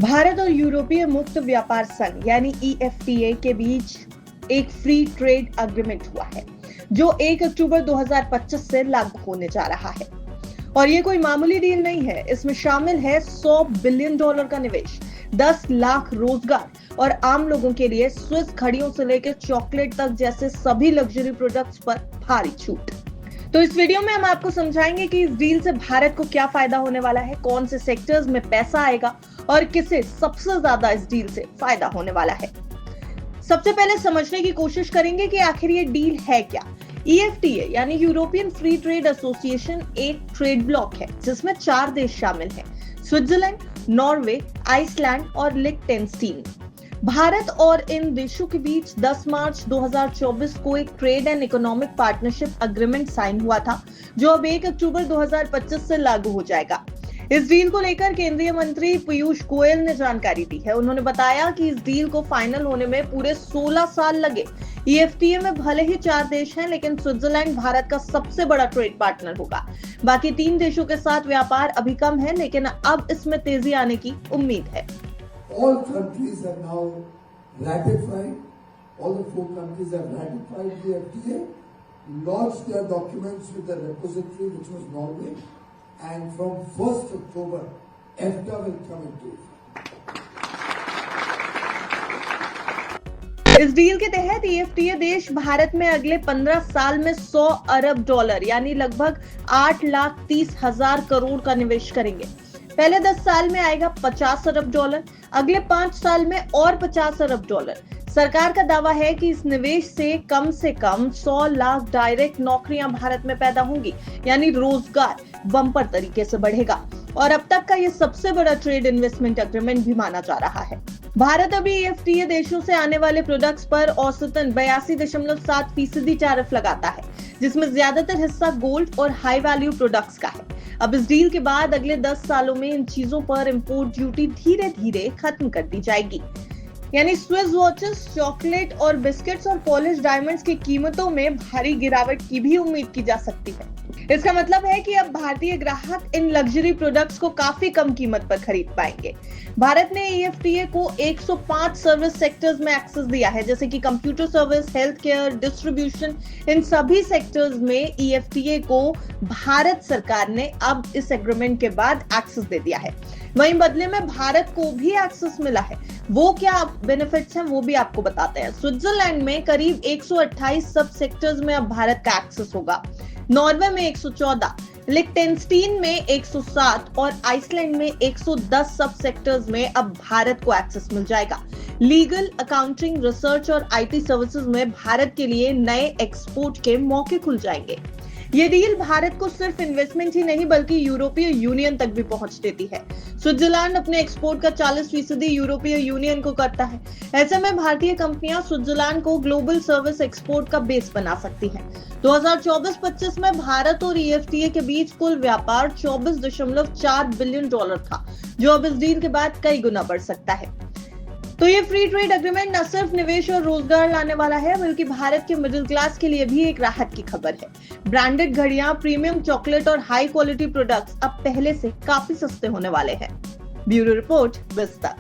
भारत और यूरोपीय मुक्त व्यापार संघ यानी EFTA के बीच एक फ्री ट्रेड एग्रीमेंट हुआ है जो 1 अक्टूबर 2025 से लागू होने जा रहा है। और ये कोई मामूली डील नहीं है। इसमें शामिल है $100 बिलियन का निवेश, 10 लाख रोजगार और आम लोगों के लिए स्विस घड़ियों से लेकर चॉकलेट तक जैसे सभी लग्जरी प्रोडक्ट्स पर भारी छूट। तो इस वीडियो में हम आपको समझाएंगे कि इस डील से भारत को क्या फायदा होने वाला है, कौन से सेक्टर्स में पैसा आएगा और किसे सबसे ज्यादा इस डील से फायदा होने वाला है। सबसे पहले समझने की कोशिश करेंगे कि आखिर ये डील है क्या। EFTA यानी यूरोपियन फ्री ट्रेड एसोसिएशन एक ट्रेड ब्लॉक है जिसमें 4 देश शामिल हैं: स्विट्जरलैंड, नॉर्वे, आइसलैंड और लिechtenstein। भारत और इन देशों के बीच 10 मार्च 2024 को एक trade and economic partnership agreement sign हुआ था जो अब 1 अक्टूबर 2025 से लागू हो जाएगा। इस डील को लेकर केंद्रीय मंत्री पीयूष गोयल ने जानकारी दी है। उन्होंने बताया कि इस डील को फाइनल होने में पूरे 16 साल लगे। EFTA में भले ही 4 देश हैं, लेकिन स्विट्जरलैंड भारत का सबसे बड़ा ट्रेड पार्टनर होगा। बाकी 3 देशों के साथ व्यापार अभी कम है, लेकिन अब इसमें तेजी आने की उम्मीद है। All countries have now ratified, all the 4 countries have ratified the FTA, lodged their documents with the repository which was Norway, and from 1st October, EFTA will come into effect. इस डील के तहत EFTA देश भारत में अगले 15 साल में $100 अरब यानी लगभग 8,30,000 करोड़ का निवेश करेंगे। पहले 10 साल में आएगा $50 अरब, अगले 5 साल में और $50 अरब। सरकार का दावा है कि इस निवेश से कम 100 लाख डायरेक्ट नौकरियां भारत में पैदा होंगी, यानी रोजगार बम्पर तरीके से बढ़ेगा। और अब तक का ये सबसे बड़ा ट्रेड इन्वेस्टमेंट एग्रीमेंट भी माना जा रहा है। भारत अभी EFTA देशों से आने वाले प्रोडक्ट्स पर औसतन 82.7% टैरिफ लगाता है, जिसमें ज्यादातर हिस्सा गोल्ड और हाई वैल्यू प्रोडक्ट्स का है। अब इस डील के बाद अगले 10 सालों में इन चीजों पर इंपोर्ट ड्यूटी धीरे धीरे खत्म कर दी जाएगी, यानी स्विस वॉचेस, चॉकलेट और बिस्किट्स और पॉलिश डायमंड्स की कीमतों में भारी गिरावट की भी उम्मीद की जा सकती है। इसका मतलब है कि अब भारतीय ग्राहक इन लग्जरी प्रोडक्ट्स को काफी कम कीमत पर खरीद पाएंगे। भारत ने EFTA को 105 सर्विस सेक्टर्स में एक्सेस दिया है, जैसे कि computer service, health care, distribution. इन सभी सेक्टर्स में EFTA को भारत सरकार ने अब इस एग्रीमेंट के बाद एक्सेस दे दिया है। वहीं बदले में भारत को भी एक्सेस मिला है। वो क्या बेनिफिट्स हैं वो भी आपको बताते हैं। स्विट्जरलैंड में करीब 128 सब सेक्टर्स में अब भारत का एक्सेस होगा, नॉर्वे में 114, लिechtenstein में 107 और आइसलैंड में 110 सब सेक्टर्स में अब भारत को एक्सेस मिल जाएगा। लीगल, अकाउंटिंग, रिसर्च और IT सर्विसेज में भारत के लिए नए एक्सपोर्ट के मौके खुल जाएंगे। ये डील भारत को सिर्फ इन्वेस्टमेंट ही नहीं बल्कि यूरोपीय यूनियन तक भी पहुंच देती है। स्विट्जरलैंड अपने एक्सपोर्ट का 40% यूरोपीय यूनियन को करता है। ऐसे में भारतीय कंपनियां स्विट्जरलैंड को ग्लोबल सर्विस एक्सपोर्ट का बेस बना सकती हैं। 2024-25 में भारत और EFTA के बीच कुल व्यापार $24.4 बिलियन था, जो अब इस डील के बाद कई गुना बढ़ सकता है। तो ये फ्री ट्रेड एग्रीमेंट न सिर्फ निवेश और रोजगार लाने वाला है, बल्कि भारत के मिडिल क्लास के लिए भी एक राहत की खबर है। ब्रांडेड घड़ियां, प्रीमियम चॉकलेट और हाई क्वालिटी प्रोडक्ट्स अब पहले से काफी सस्ते होने वाले हैं। ब्यूरो रिपोर्ट, विस्तार।